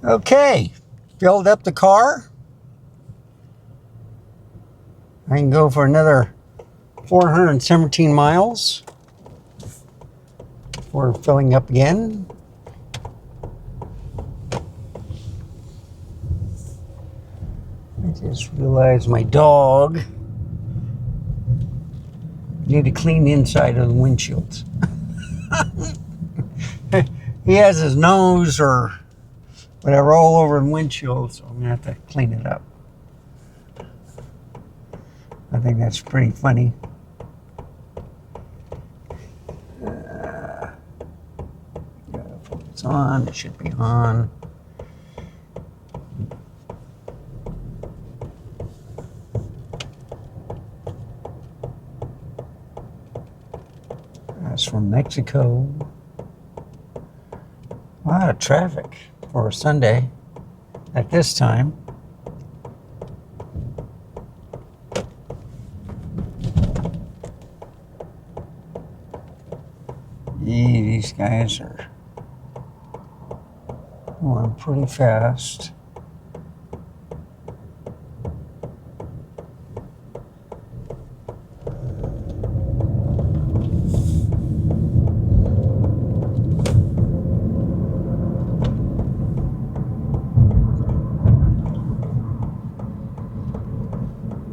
Okay, filled up the car. I can go for another 417 miles before filling up again. I just realized my dog need to clean the inside of the windshields. He has his nose or whatever all over the windshield, so I'm gonna have to clean it up. I think that's pretty funny. Gotta focus on. It should be on. That's from Mexico. A lot of traffic for a Sunday at this time. These guys are going pretty fast.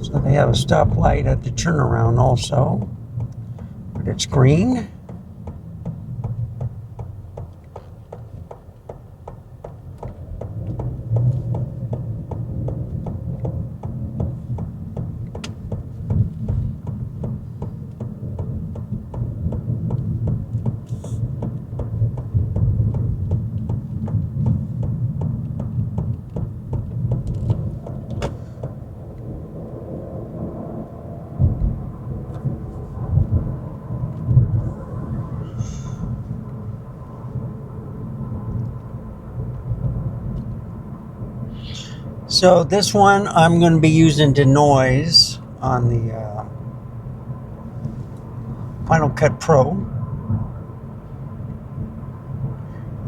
So they have a stoplight at the turnaround also, but it's green. So this one I'm going to be using denoise on the Final Cut Pro.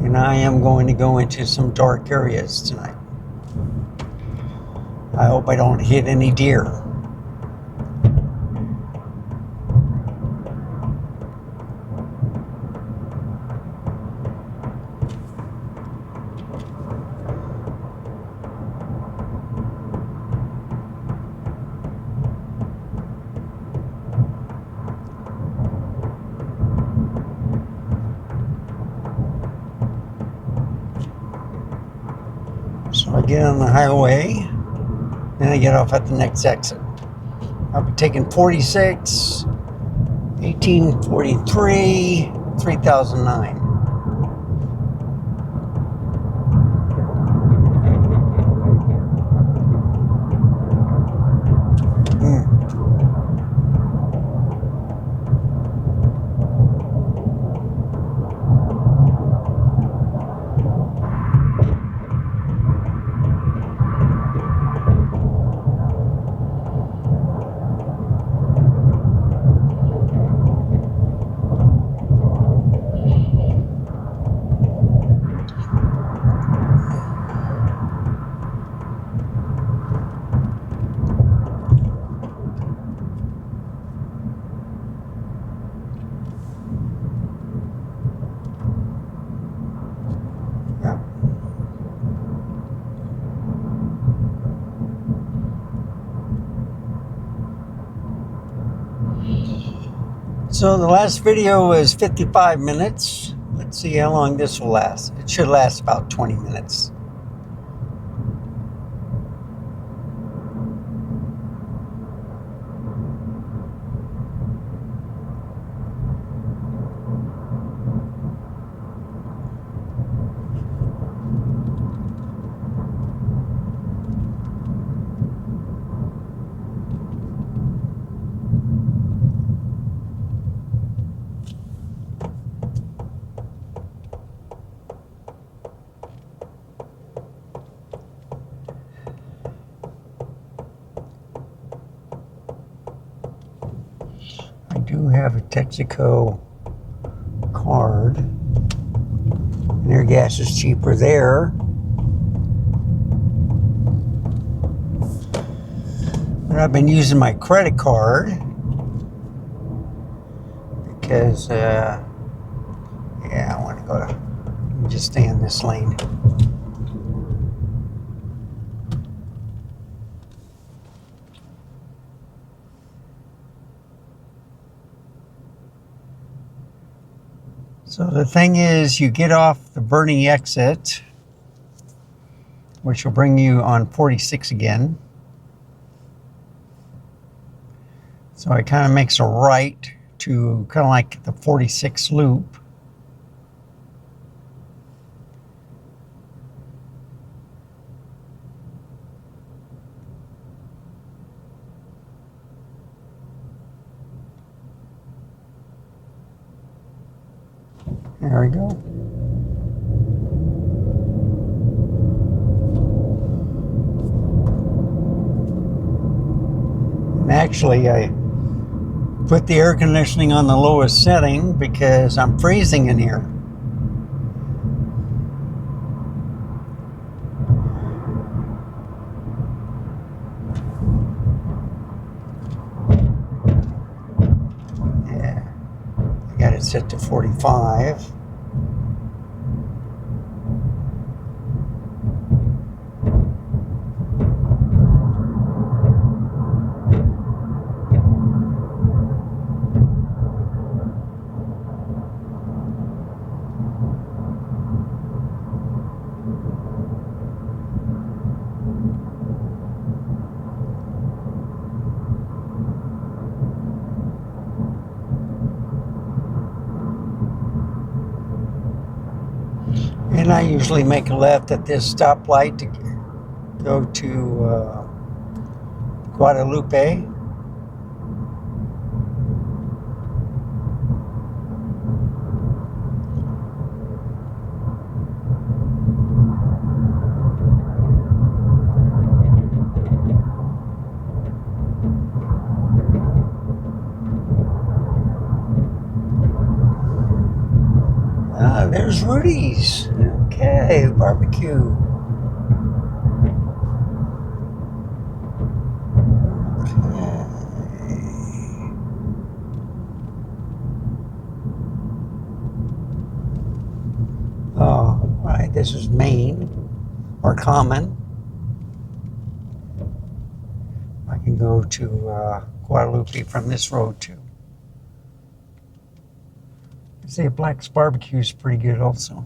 And I am going to go into some dark areas tonight. I hope I don't hit any deer. So I get on the highway, then I get off at the next exit. I'll be taking 46, 1843, 3009. So the last video was 55 minutes. Let's see how long this will last. It should last about 20 minutes. I do have a Texaco card, and their gas is cheaper there. But I've been using my credit card because, yeah, I want to go to, let me just stay in this lane. So the thing is, you get off the Bernie exit, which will bring you on 46 again. So it kind of makes a right to kind of like the 46 loop. There we go. And actually, I put the air conditioning on the lowest setting because I'm freezing in here. Yeah, I got it set to 45. And I usually make a left at this stoplight to go to Guadalupe. There's Rudy's. Okay, barbecue. Okay. Oh, right. This is Main or Common. I can go to Guadalupe from this road too. I say Black's Barbecue is pretty good also.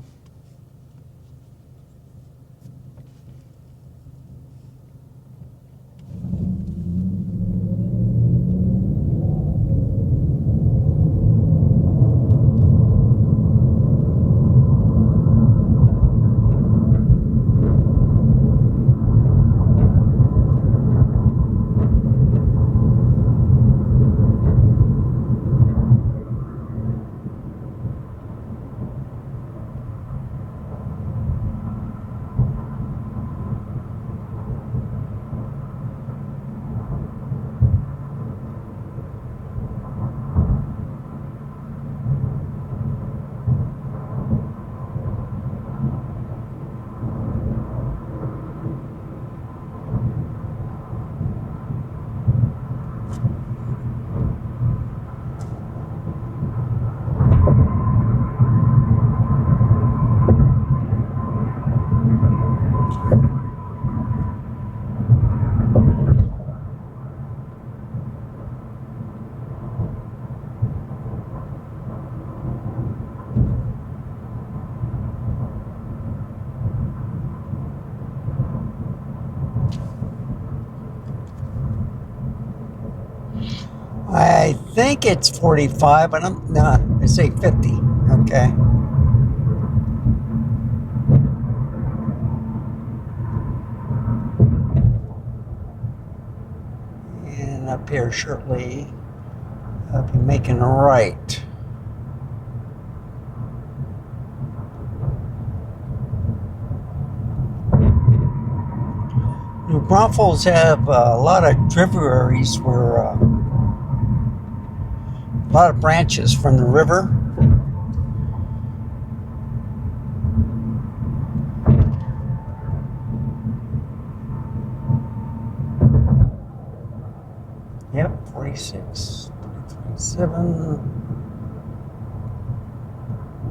I think it's 45, but no, I say 50. Okay. And up here shortly, I'll be making a right. New Braunfels have a lot of tributaries where a lot of branches from the river. 46, 337.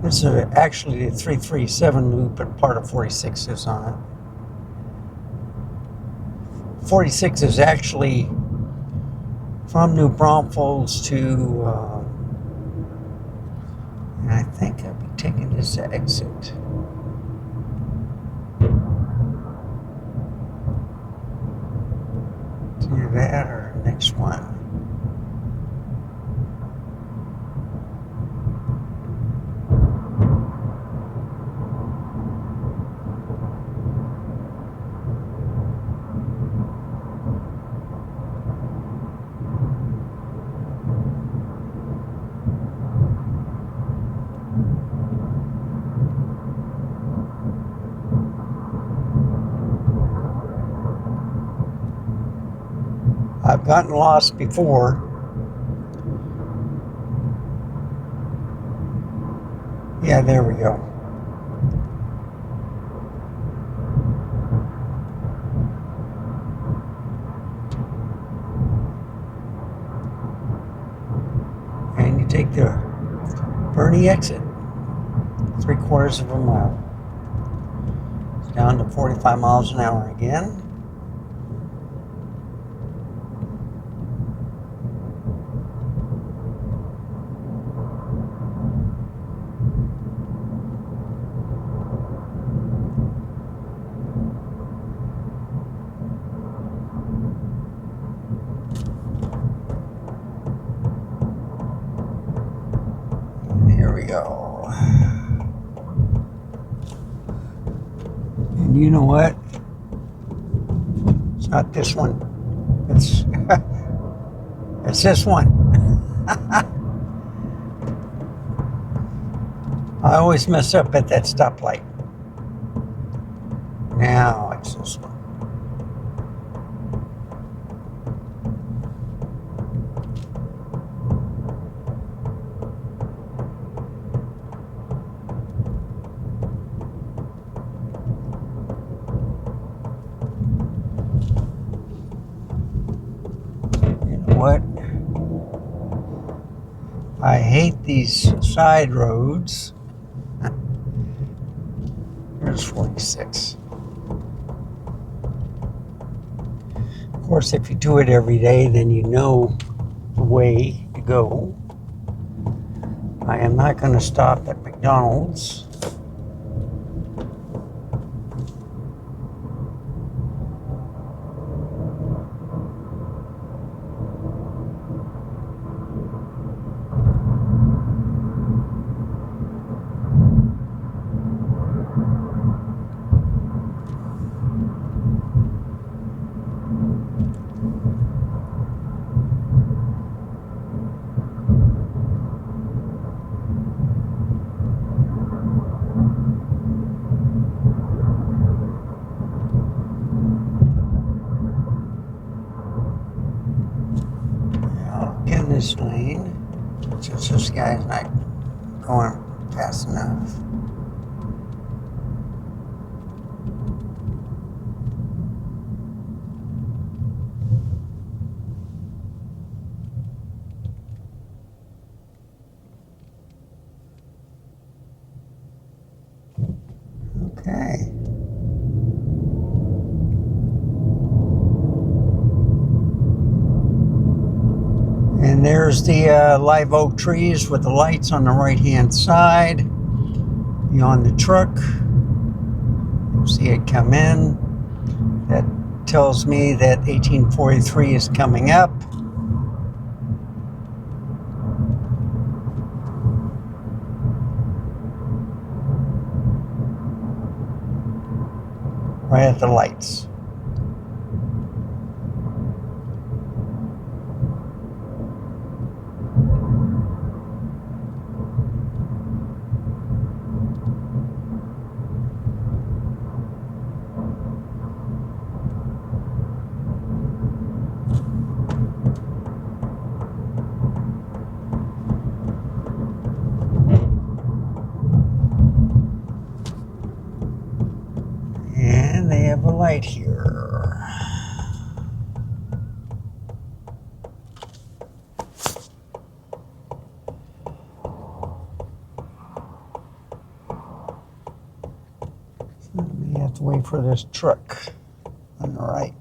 This is actually the 337 loop, but part of 46 is on it. 46 is actually from New Braunfels to, and I think I'll be taking this exit. Do that or next one. I've gotten lost before. Yeah, there we go. And you take the Bernie exit, 3/4 of a mile. It's down to 45 miles an hour again. Here we go. And you know what? It's not this one. It's it's this one. I always mess up at that stoplight. Now it's this one. What? I hate these side roads. Here's 46. Of course, if you do it every day, then you know the way to go. I am not going to stop at McDonald's. This lane, since this guy's not going fast enough. Okay. And there's the live oak trees with the lights on the right-hand side. Beyond the truck, you'll see it come in. That tells me that 1843 is coming up. Right at the lights. And they have a light here. to wait for this truck on the right.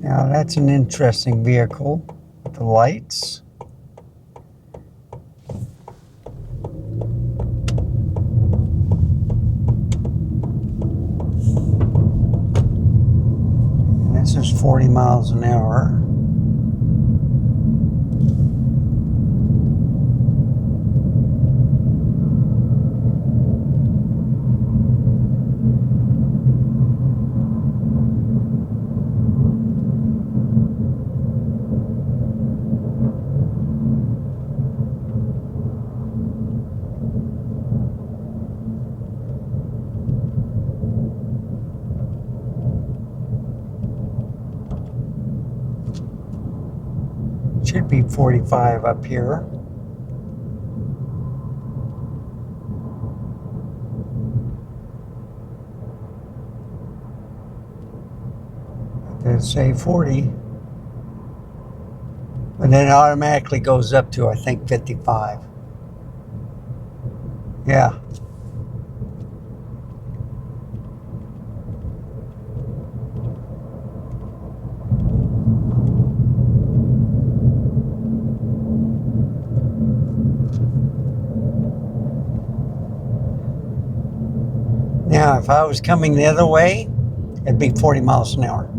Now that's an interesting vehicle with the lights. And this is 40 miles an hour. Should be 45 up here. They say 40. But then it automatically goes up to, I think, 55. Yeah. Now, if I was coming the other way, it'd be 40 miles an hour.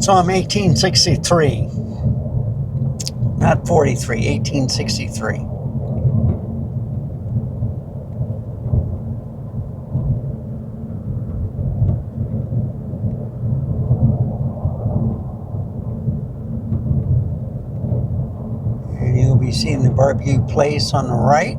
So I'm 1863, not 43, 1863. And you'll be seeing the barbecue place on the right.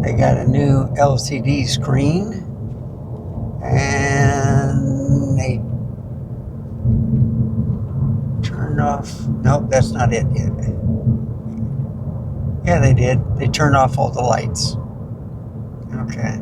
They got a new LCD screen, and they turned off. Nope, that's not it yet. Yeah, they did. They turned off all the lights. Okay.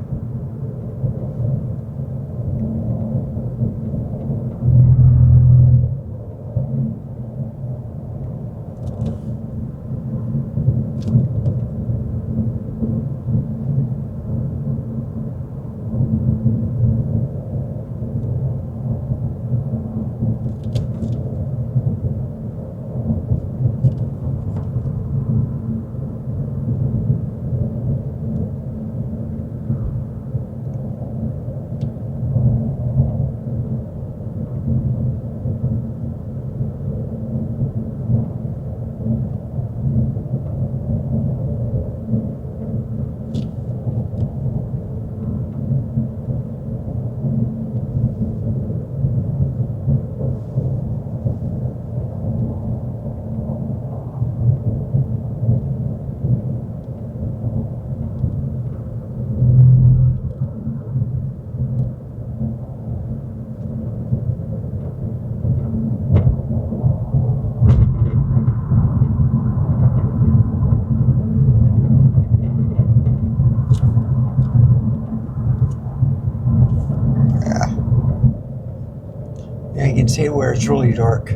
Yeah, you can see it where it's really dark.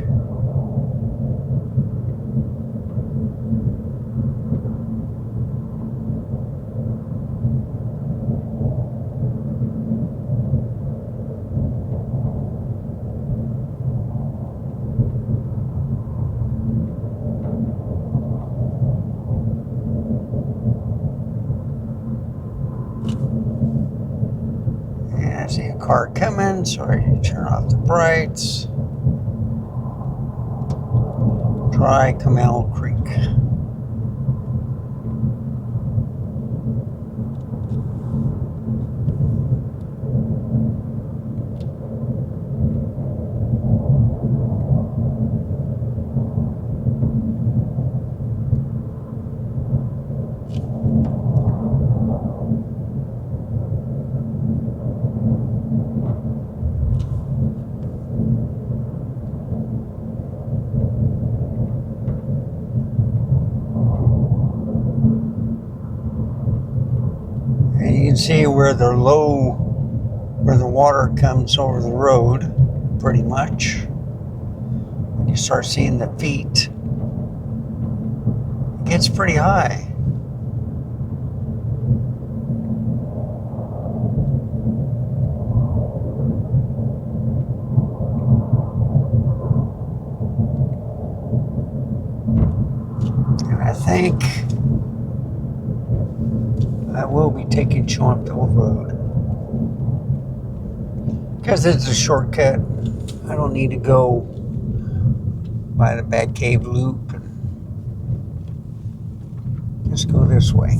car coming, so I turn off the brights. Try Camel Creek. And you can see where the water comes over the road, pretty much. When you start seeing the feet, it gets pretty high. And I think I will be taking Champville Road because it's a shortcut. I don't need to go by the Bat Cave Loop and just go this way.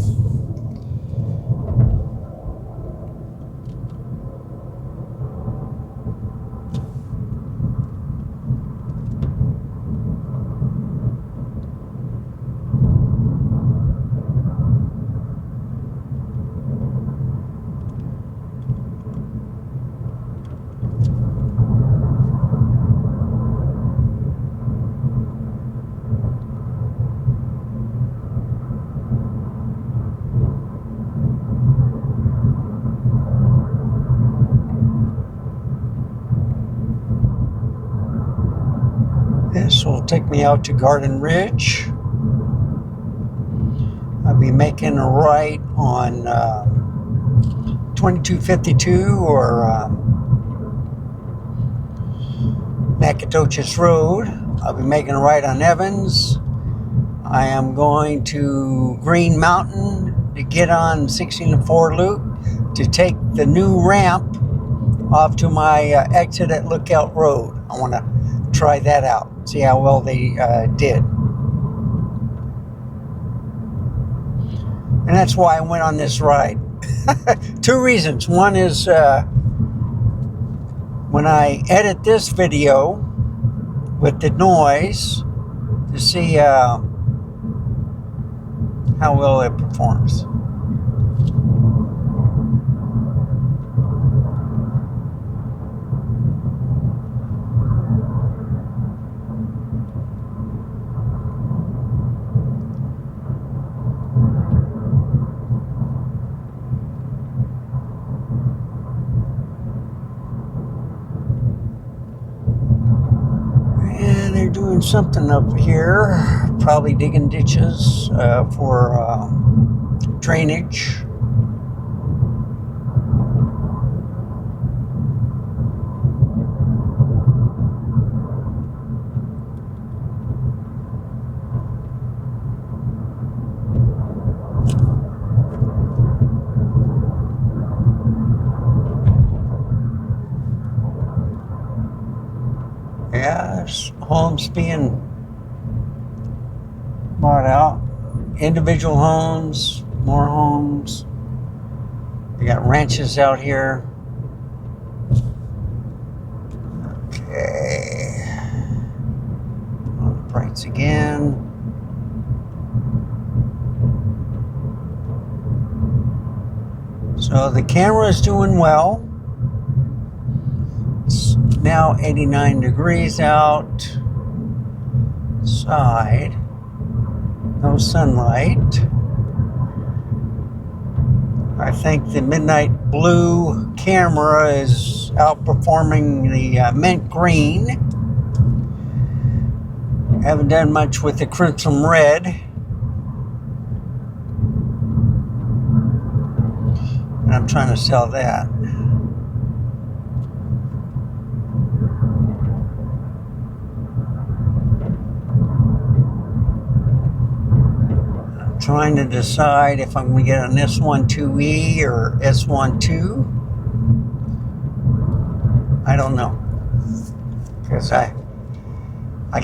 This will take me out to Garden Ridge. I'll be making a right on 2252 or Nacogdoches Road. I'll be making a right on Evans. I am going to Green Mountain to get on 16-4 loop to take the new ramp off to my exit at Lookout Road. I want to try that out, see how well they did. And that's why I went on this ride. Two reasons. One is when I edit this video with the noise to see how well it performs. Doing something up here, probably digging ditches for drainage. Yeah, there's homes being bought out. Individual homes, more homes. They got ranches out here. Okay. On the brights again. So the camera is doing well. It's now 89 degrees outside. No sunlight. I think the midnight blue camera is outperforming the mint green. Haven't done much with the crimson red. And I'm trying to sell that. Trying to decide if I'm going to get an S12E or S12. I don't know. Because I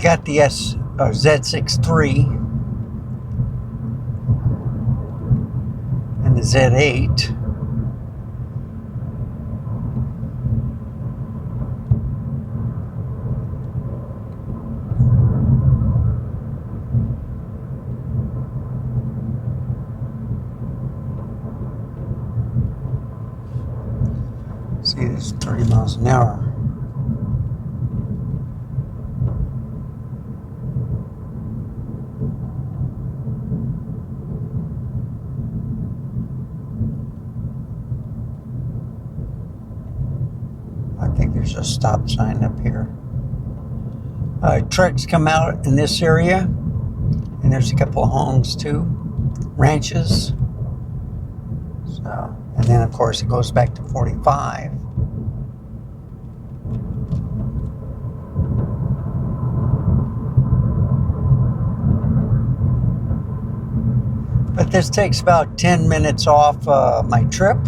got the Z63 and the Z8. See, this is 30 miles an hour. I think there's a stop sign up here. Trucks come out in this area, and there's a couple of homes too, ranches. So, and then of course it goes back to 45. But this takes about 10 minutes off my trip.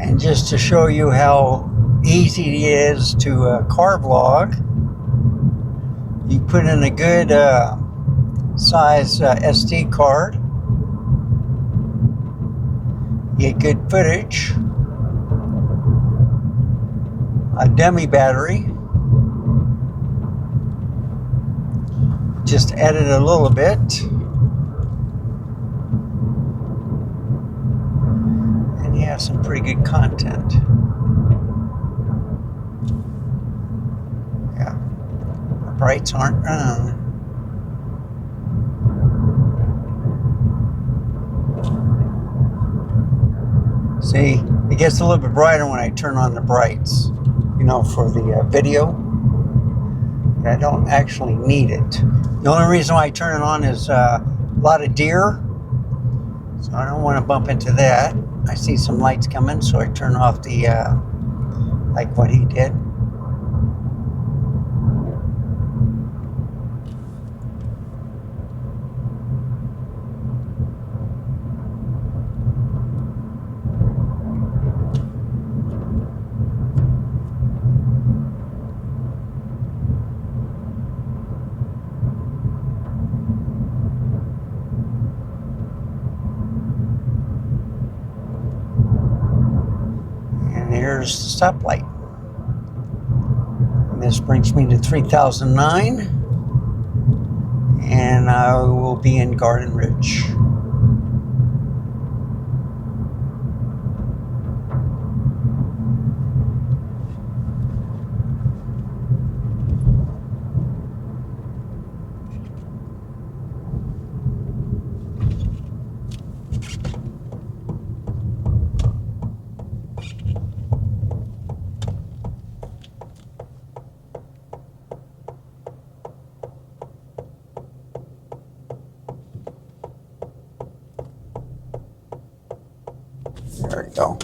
And just to show you how easy it is to car vlog, you put in a good size SD card, you get good footage, a dummy battery, just edit a little bit, and you have some pretty good content. Yeah, the brights aren't on. See, it gets a little bit brighter when I turn on the brights, you know, for the video. But I don't actually need it. The only reason why I turn it on is a lot of deer, so I don't want to bump into that. I see some lights coming, so I turn off the, like what he did. Here's the stoplight. And this brings me to 3009, and I will be in Garden Ridge. There we go.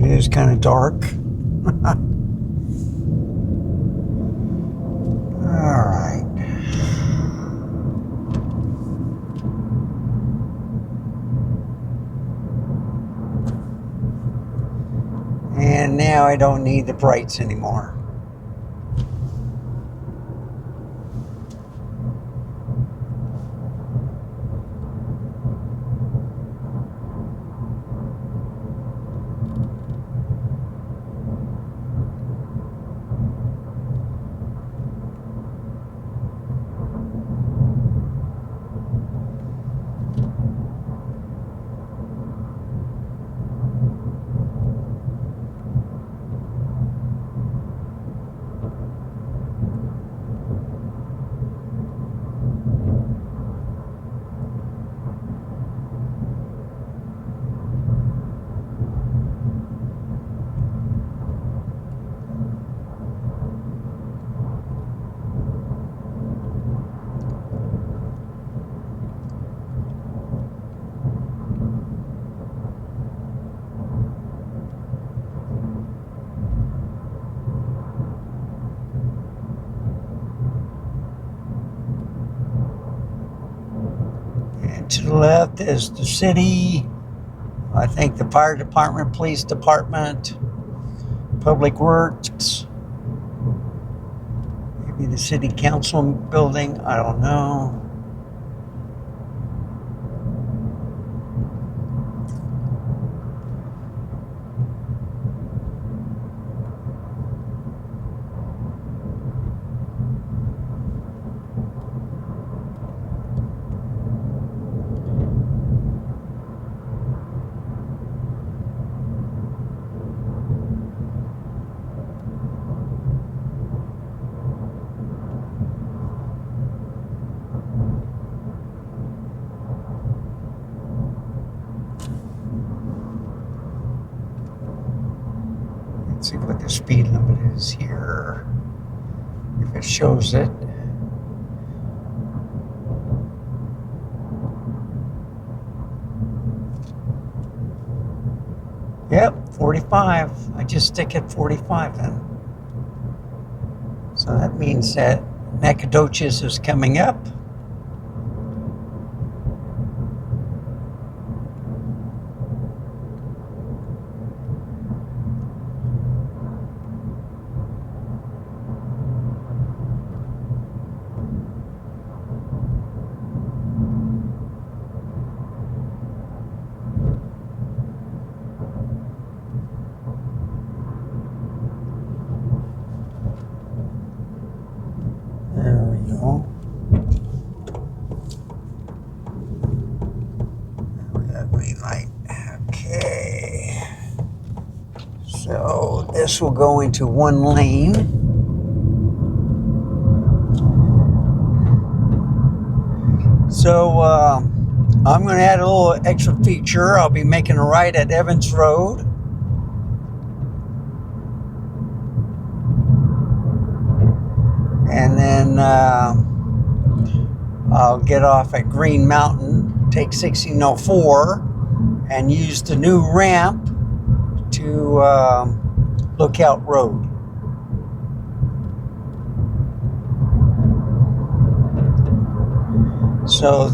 It is kind of dark. All right. And now I don't need the brights anymore. left is the city. I think the fire department, police department, public works, maybe the city council building, I don't know. Let's see what the speed limit is here, if it shows it. Yep, 45. I just stick at 45 then. So that means that Nacogdoches is coming up. There we go. There we got green light. Okay. So this will go into one lane. So I'm going to add a little extra feature. I'll be making a right at Evans Road. And then I'll get off at Green Mountain, take 1604, and use the new ramp to Lookout Road. So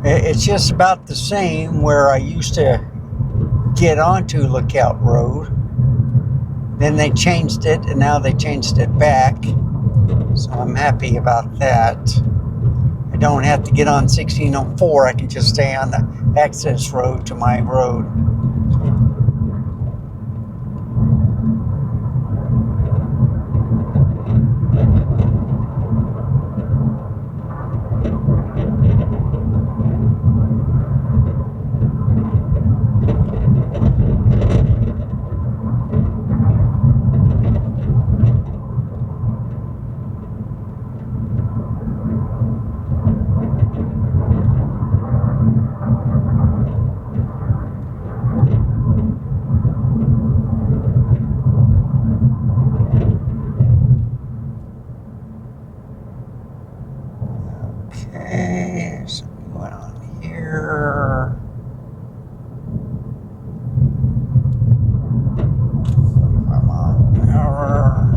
it's just about the same where I used to get onto Lookout Road. Then they changed it, and now they changed it back. So I'm happy about that. I don't have to get on 1604. I can just stay on the access road to my road. Okay, something going on here. I'm on an hour.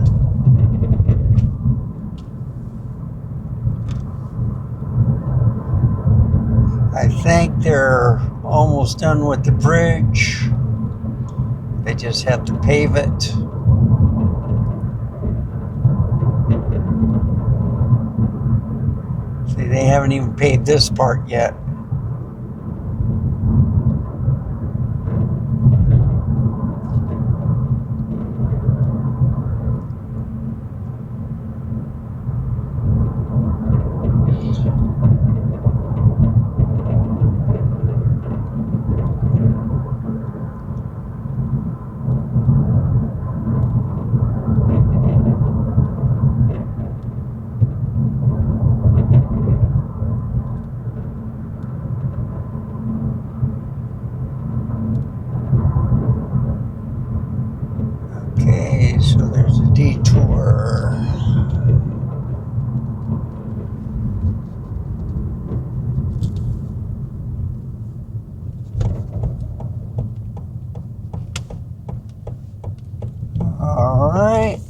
I think they're almost done with the bridge. They just have to pave it. See, they haven't even paved this part yet. Okay, so there's a detour. All right.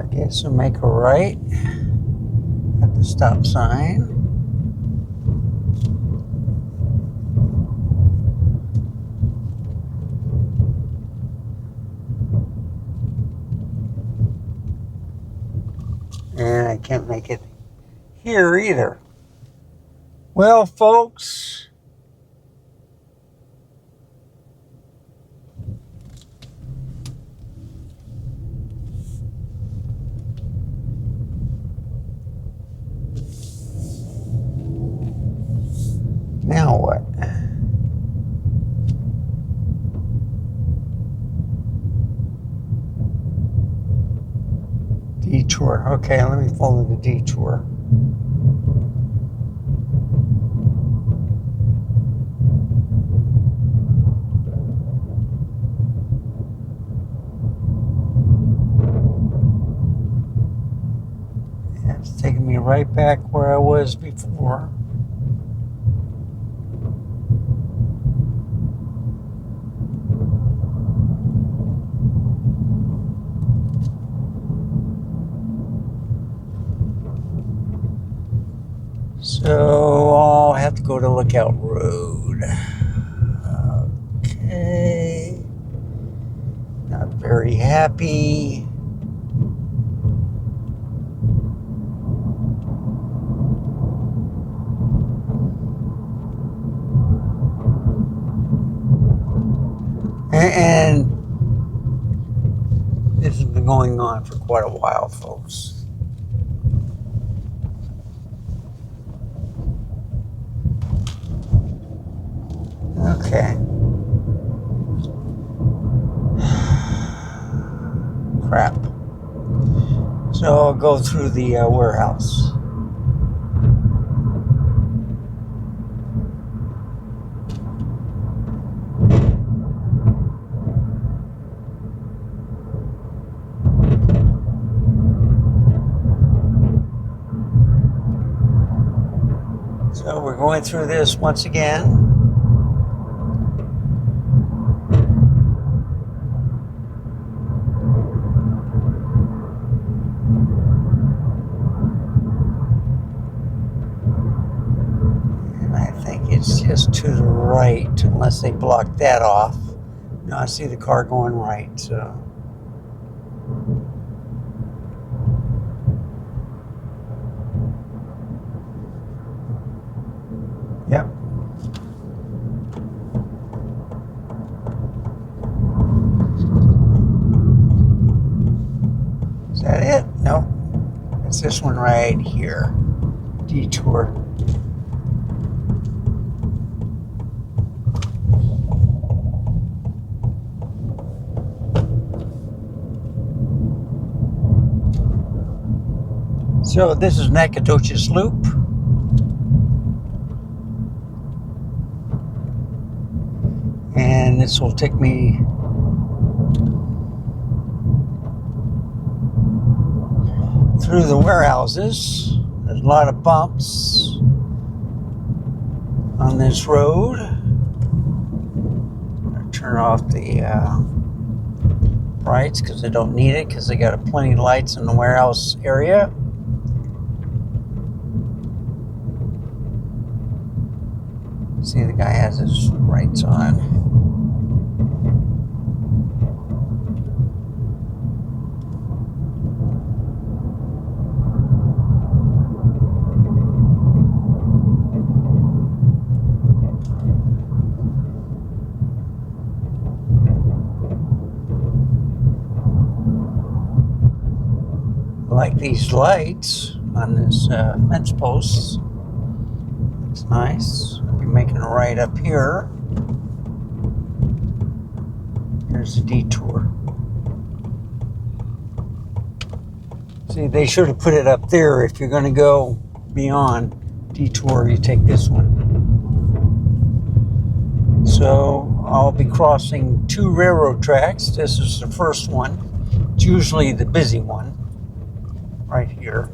I guess we'll make a right at the stop sign. And I can't make it here either. Well, folks, now what? Detour. Okay, let me follow the detour. Yeah, it's taking me right back where I was before. So I'll have to go to Lookout Road. Okay. Not very happy. And this has been going on for quite a while, folks. Okay. Crap. So I'll go through the warehouse. So we're going through this once again. It's just to the right, unless they block that off. No, I see the car going right, so. Yep. Is that it? Nope. It's this one right here. Detour. So this is Nacogdoches Loop. And this will take me through the warehouses. There's a lot of bumps on this road. I'm going to turn off the lights because I don't need it because they got plenty of lights in the warehouse area. See, the guy has his lights on. I like these lights on this fence post. It's nice. Making a right up here. Here's the detour. See, they should have put it up there. If you're going to go beyond detour, you take this one. So I'll be crossing 2 railroad tracks. This is the first one. It's usually the busy one right here.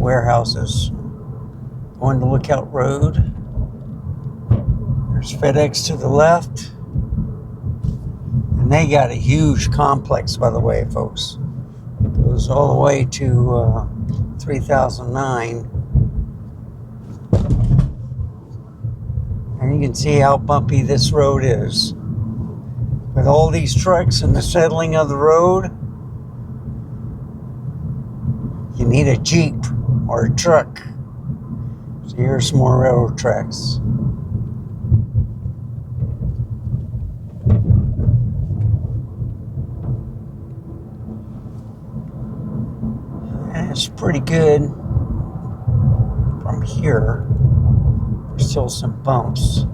warehouses. Going to Lookout Road. There's FedEx to the left. And they got a huge complex, by the way, folks. It goes all the way to 3009. And you can see how bumpy this road is. With all these trucks and the settling of the road, you need a Jeep or a truck. So here's some more railroad tracks. And it's pretty good from here. There's still some bumps.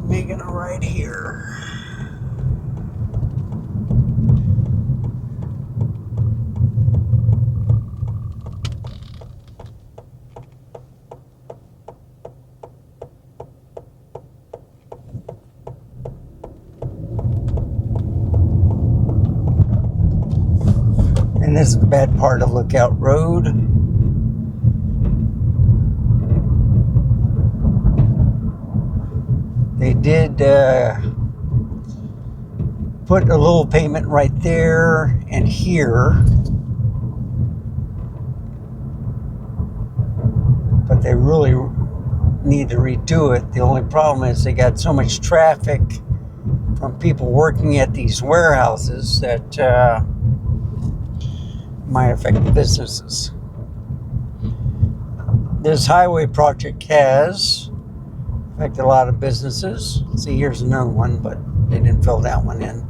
Making a right here. And this is the bad part of Lookout Road. They did put a little pavement right there and here, but they really need to redo it. The only problem is they got so much traffic from people working at these warehouses that might affect the businesses. This highway project has affected a lot of businesses. See, here's another one, but they didn't fill that one in.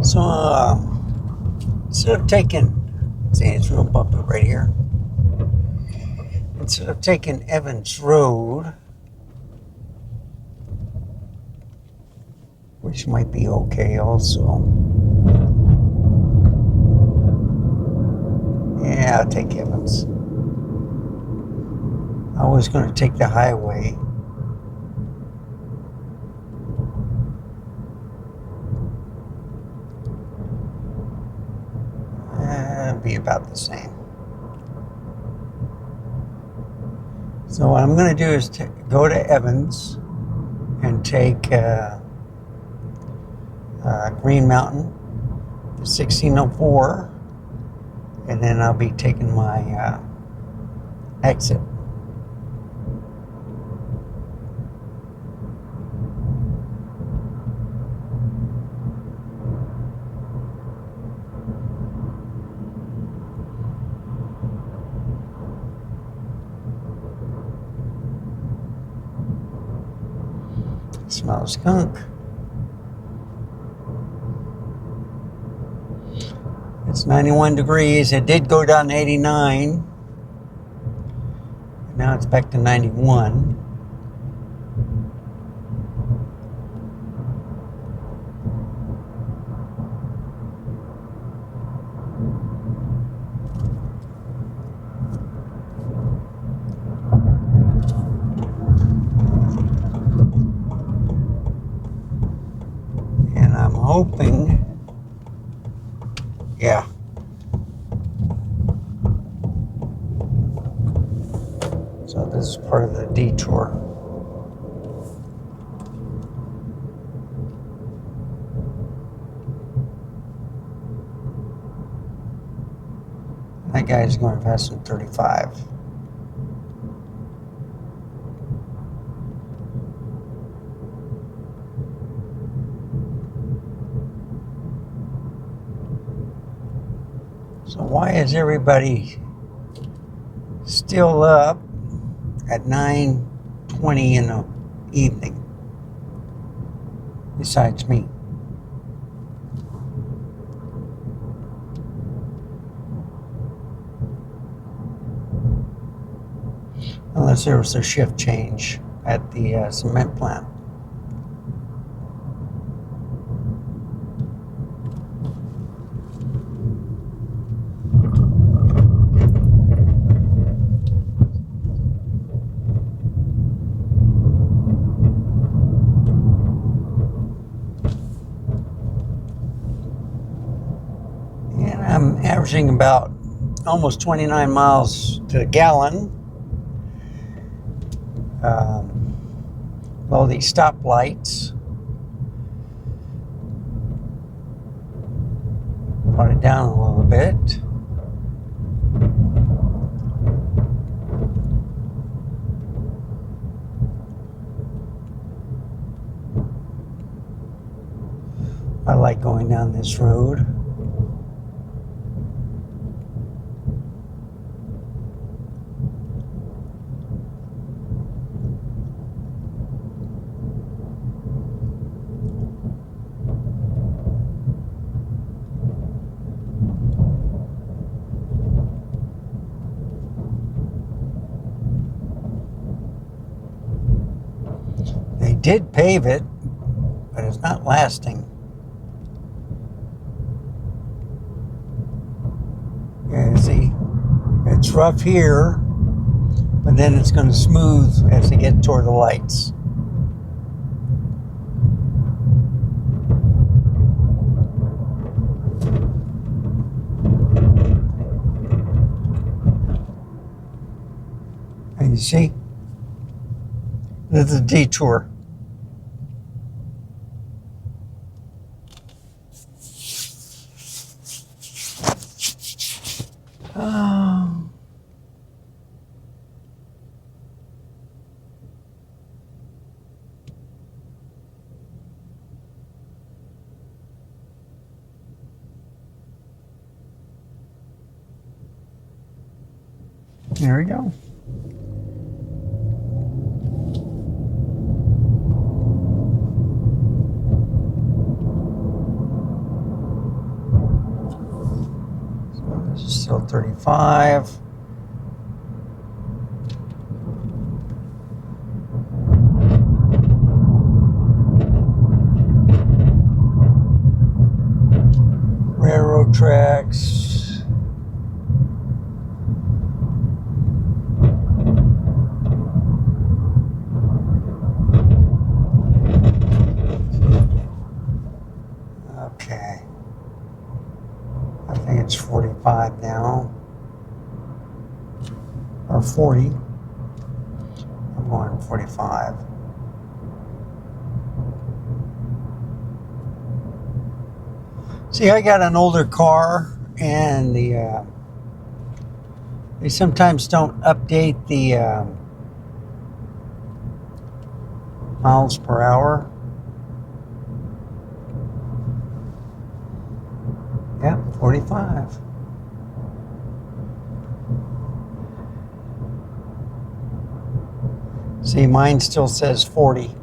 So, instead of taking, see, it's real bumpy right here. Instead of taking Evans Road, which might be okay also. Yeah, I'll take Evans. I was going to take the highway. It'll be about the same. So what I'm going to do is go to Evans and take Green Mountain to 1604, and then I'll be taking my exit. Smells skunk. It's 91 degrees. It did go down to 89. Now it's back to 91. I'm hoping, yeah. So this is part of the detour. That guy's going fast in 35. So why is everybody still up at 9:20 in the evening, besides me. Unless there was a shift change at the cement plant. And I'm averaging about almost 29 miles to the gallon. All these stoplights. Brought it down a little bit. I like going down this road. They did pave it, but it's not lasting. Yeah, see, it's rough here, but then it's going to smooth as they get toward the lights. And you see, this is a detour. There we go. So this is still 35. Railroad tracks. Okay. I think it's 45 now. Or 40. I'm going 45. See, I got an older car, and they sometimes don't update the miles per hour. Yeah, 45. See, mine still says 40.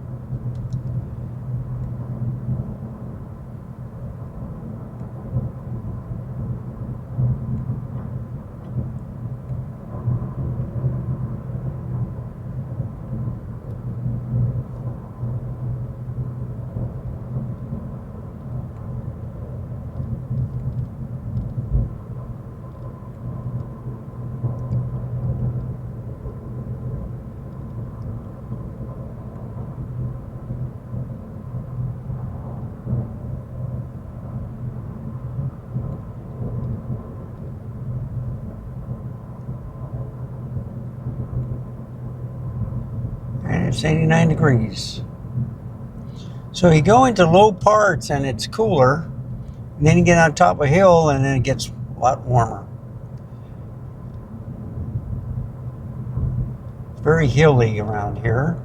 And it's 89 degrees. So you go into low parts and it's cooler, and then you get on top of a hill and then it gets a lot warmer. It's very hilly around here.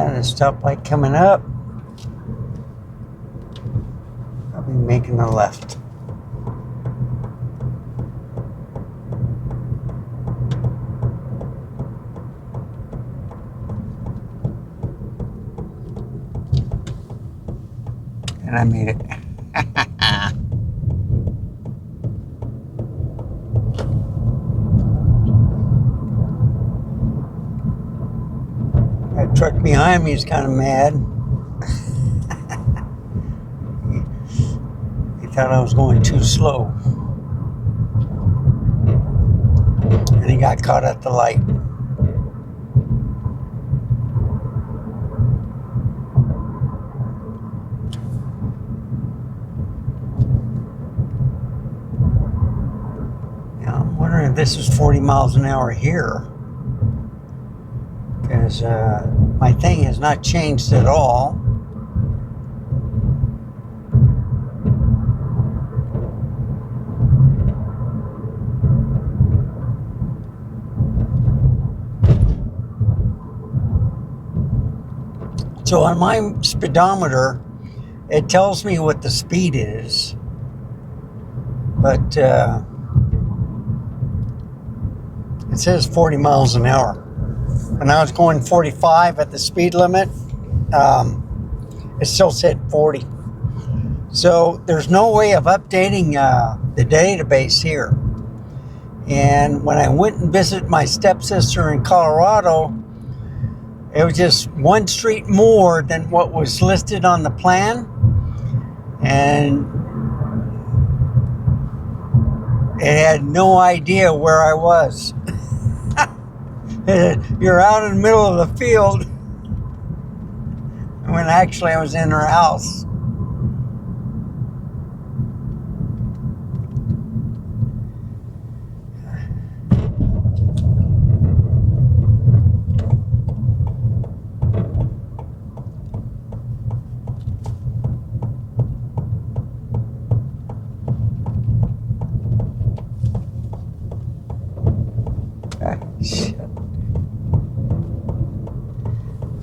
The stoplight coming up. I'll be making a left. And I made it. That truck behind me is kind of mad. He thought I was going too slow. And he got caught at the light. Now I'm wondering if this is 40 miles an hour here. Because my thing has not changed at all. So on my speedometer, it tells me what the speed is, but it says 40 miles an hour. When I was going 45 at the speed limit, it still said 40. So there's no way of updating the database here. And when I went and visited my stepsister in Colorado, it was just one street more than what was listed on the plan. And it had no idea where I was. You're out in the middle of the field when actually I was in her house. Shit.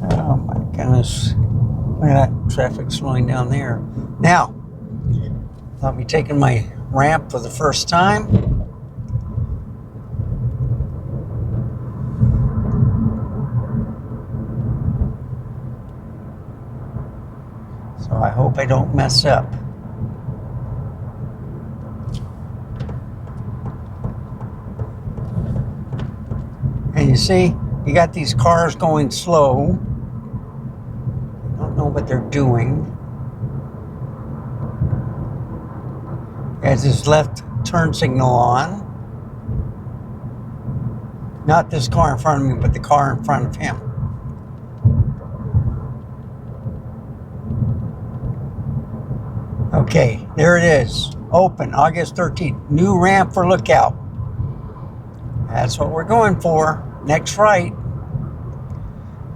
Oh my goodness. Look at that traffic slowing down there. Now, I'll be taking my ramp for the first time. So I hope I don't mess up. And you see, you got these cars going slow. Don't know what they're doing. Has his left turn signal on. Not this car in front of me, but the car in front of him. Okay, there it is. Open, August 13th. New ramp for Lookout. That's what we're going for. Next right.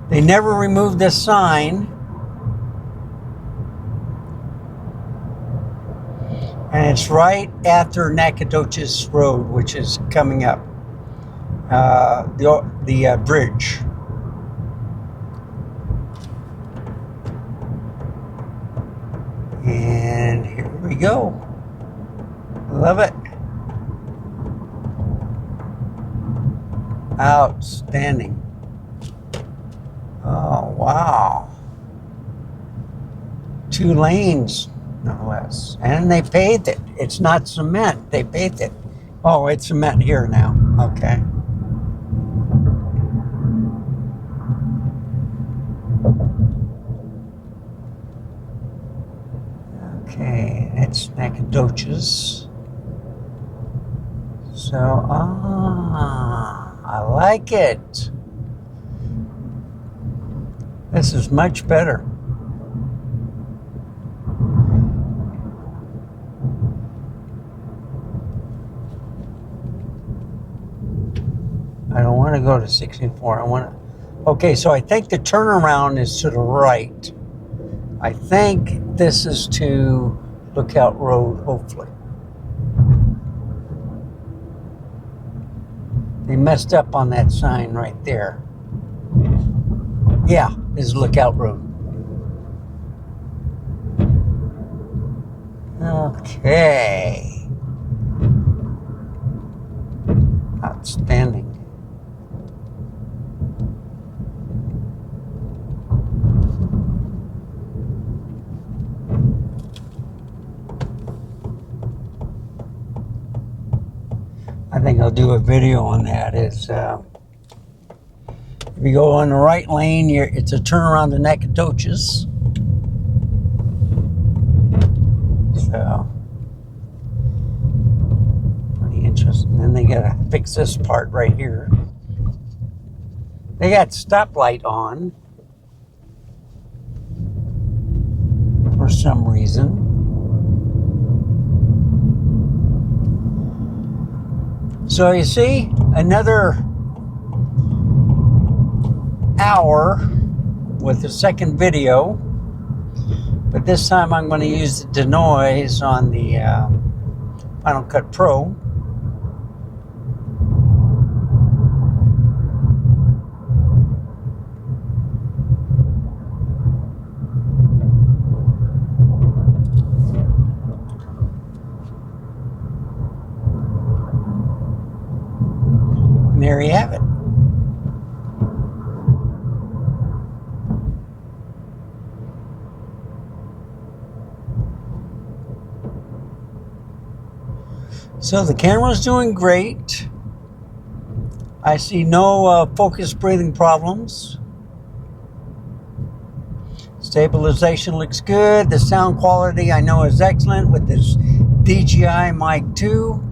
They never removed this sign. And it's right after Nacogdoches Road, which is coming up. The bridge. And here we go. Love it. Outstanding. Oh, wow. 2 lanes, no less. And they paved it. It's not cement. They paved it. Oh, it's cement here now. Okay. Okay, it's Nacogdoches. So, I like it. This is much better. I don't want to go to 64. I want to. Okay, so I think the turnaround is to the right. I think this is to Lookout Road, hopefully. They messed up on that sign right there. Yeah, this is Lookout Road. Okay. Outstanding. I think I'll do a video on that. If you go on the right lane, it's a turnaround to Nacogdoches. So, pretty interesting. Then they gotta fix this part right here. They got stoplight on for some reason. So you see, another hour with the second video, but this time I'm going to use the denoise on the Final Cut Pro. And there you have it. So the camera's doing great. I see no focus breathing problems. Stabilization looks good. The sound quality I know is excellent with this DJI Mic 2.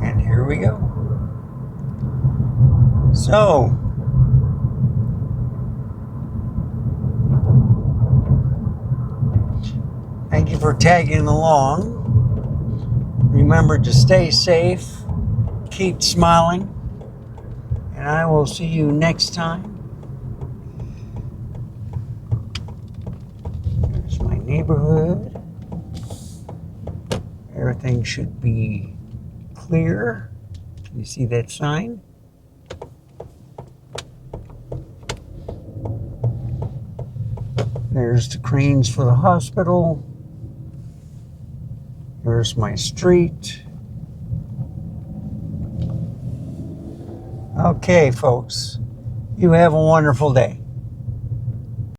And here we go. So, thank you for tagging along. Remember to stay safe, keep smiling, and I will see you next time. There's my neighborhood. Everything should be clear. Can you see that sign? There's the cranes for the hospital. There's my street. Okay, folks, you have a wonderful day.